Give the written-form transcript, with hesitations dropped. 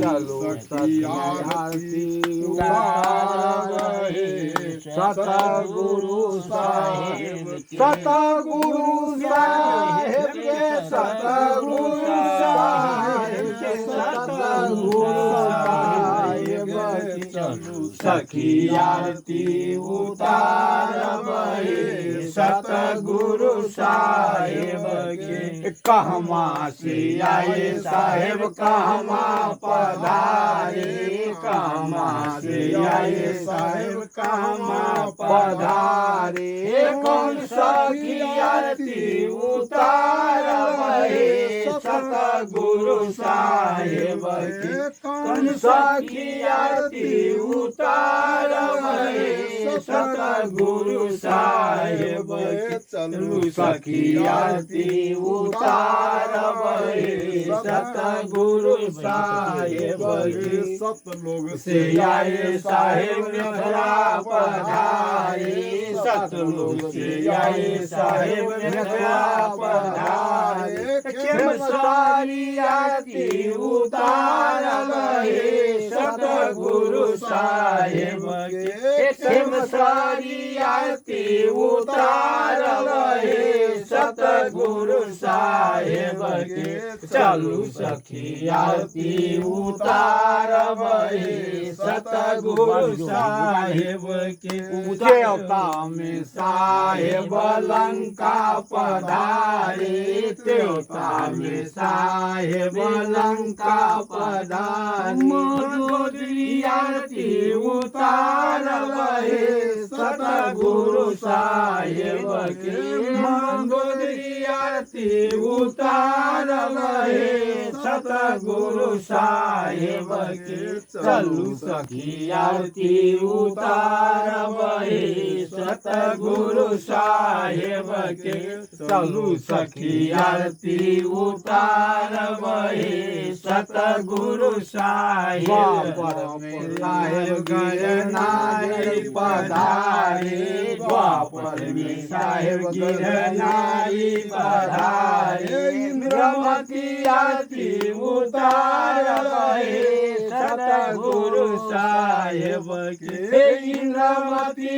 चलो सखी आरती उतारबहे सतगुरु साहेब के, सतगुरु साहेब के, सतगुरु साहेब के, सतगुरु साहेब के। चलो सखी आरती उतारबहे सतगुरु साहेब के। कहवा से आए साहेब कहवा पधारे, कहवा से आए साहेब कहवा पधारे। कौन सखी आरती उतारबहे सतगुरु साहेब के, कौन सखी आरती उतारबहे सतगुरु साहेब के। चलो सखी आरती उतारबहे सतगुरु साहेब के। सतलोग से आए साहेब मेखला पधारे, सतलोग से आए साहेब मेखला पधारे। खेमसारी आरती उतारबहे सतगुरु साहेब के, खेमसारी आरती उतारबहे सतगुरु साहेब के। चलो सखी आरती उतारबहे सतगुरु साहेब के। देवता में साहेब लंका पधारे, देवता में साहेब लंका पधारे। मंदोदरी आरती उतारबहे सतगुरु साहेब के, मंदोदरी आरती उतारबहे सतगुरु साहेब के। चलो सखी आरती उतारबहे सतगुरु साहेब के। चलो सखी आरती उतारबहे सतगुरु साहेब में साहेब गिरनारी पधारे, द्वापर में साहेब गिरनारी पधारे। इंद्रमती आरती उतारबहे सतगुरु साहेब के, इंद्रमती